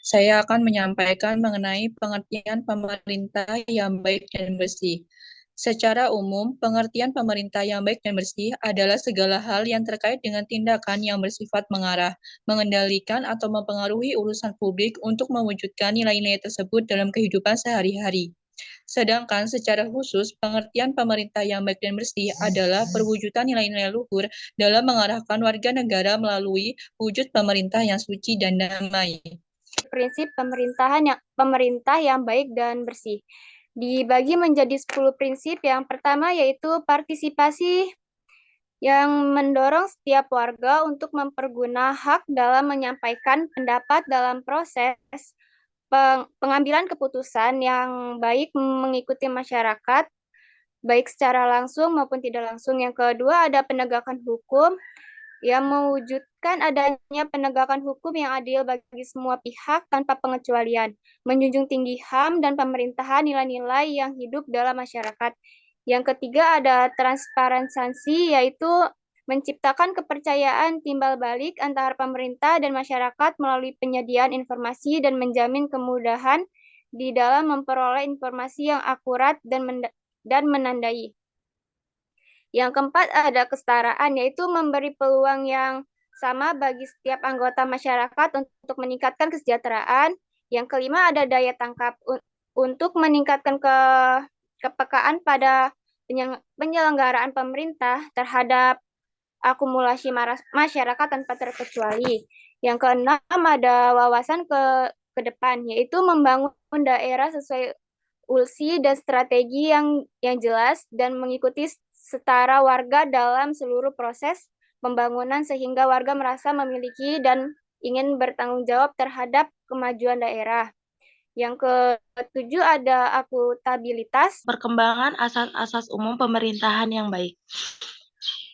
Saya akan menyampaikan mengenai pengertian pemerintah yang baik dan bersih. Secara umum, pengertian pemerintah yang baik dan bersih adalah segala hal yang terkait dengan tindakan yang bersifat mengarah, mengendalikan, atau mempengaruhi urusan publik untuk mewujudkan nilai-nilai tersebut dalam kehidupan sehari-hari. Sedangkan secara khusus, pengertian pemerintah yang baik dan bersih adalah perwujudan nilai-nilai luhur dalam mengarahkan warga negara melalui wujud pemerintah yang suci dan damai. Prinsip pemerintah yang baik dan bersih dibagi menjadi 10 prinsip. Yang pertama yaitu partisipasi, yang mendorong setiap warga untuk mempergunakan hak dalam menyampaikan pendapat dalam proses pengambilan keputusan yang baik mengikuti masyarakat, baik secara langsung maupun tidak langsung. Yang kedua ada penegakan hukum, yang mewujudkan adanya penegakan hukum yang adil bagi semua pihak tanpa pengecualian, menjunjung tinggi HAM dan pemerintahan nilai-nilai yang hidup dalam masyarakat. Yang ketiga ada transparansi, yaitu menciptakan kepercayaan timbal balik antara pemerintah dan masyarakat melalui penyediaan informasi dan menjamin kemudahan di dalam memperoleh informasi yang akurat dan menandai. Yang keempat ada kesetaraan, yaitu memberi peluang yang sama bagi setiap anggota masyarakat untuk meningkatkan kesejahteraan. Yang kelima ada daya tangkap untuk meningkatkan kepekaan pada penyelenggaraan pemerintah terhadap akumulasi masyarakat tanpa terkecuali. Yang keenam ada wawasan ke depan, yaitu membangun daerah sesuai ulsi dan strategi yang jelas dan mengikuti setara warga dalam seluruh proses pembangunan sehingga warga merasa memiliki dan ingin bertanggung jawab terhadap kemajuan daerah. Yang ketujuh ada akuntabilitas. Perkembangan asas-asas umum pemerintahan yang baik.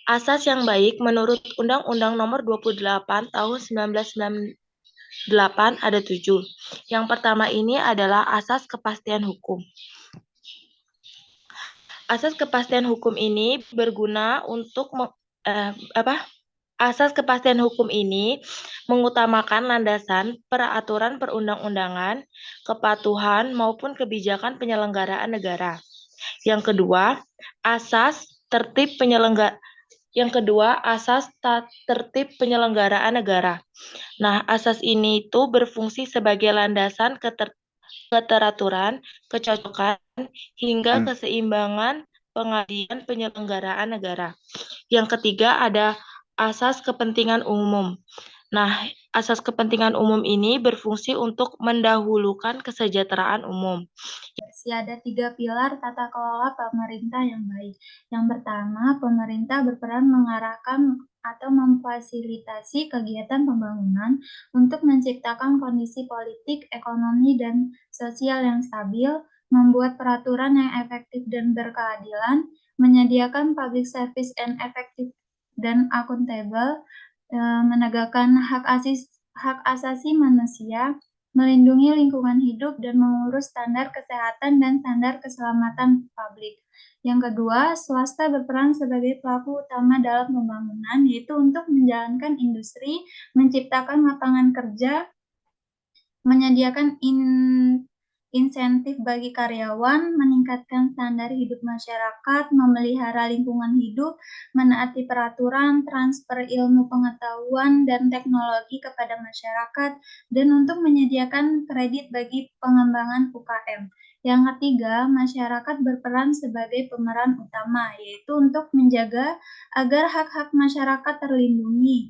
Asas yang baik menurut Undang-Undang Nomor 28 Tahun 1998 ada 7. Yang pertama ini adalah asas kepastian hukum. Asas kepastian hukum ini berguna untuk Asas kepastian hukum ini mengutamakan landasan peraturan perundang-undangan, kepatuhan maupun kebijakan penyelenggaraan negara. Yang kedua, asas tertib penyelenggaraan negara. Nah, asas ini itu berfungsi sebagai landasan keteraturan, kecocokan, hingga keseimbangan pengadilan penyelenggaraan negara. Yang ketiga ada asas kepentingan umum. Nah, asas kepentingan umum ini berfungsi untuk mendahulukan kesejahteraan umum. Ada 3 pilar tata kelola pemerintah yang baik. Yang pertama, pemerintah berperan mengarahkan atau memfasilitasi kegiatan pembangunan untuk menciptakan kondisi politik, ekonomi, dan sosial yang stabil, membuat peraturan yang efektif dan berkeadilan, menyediakan public service yang efektif dan akuntabel, menegakkan hak asasi manusia, melindungi lingkungan hidup, dan mengurus standar kesehatan dan standar keselamatan publik. Yang kedua, swasta berperan sebagai pelaku utama dalam pembangunan, yaitu untuk menjalankan industri, menciptakan lapangan kerja, menyediakan insentif bagi karyawan, meningkatkan standar hidup masyarakat, memelihara lingkungan hidup, menaati peraturan, transfer ilmu pengetahuan dan teknologi kepada masyarakat, dan untuk menyediakan kredit bagi pengembangan UKM. Yang ketiga, masyarakat berperan sebagai pemeran utama, yaitu untuk menjaga agar hak-hak masyarakat terlindungi.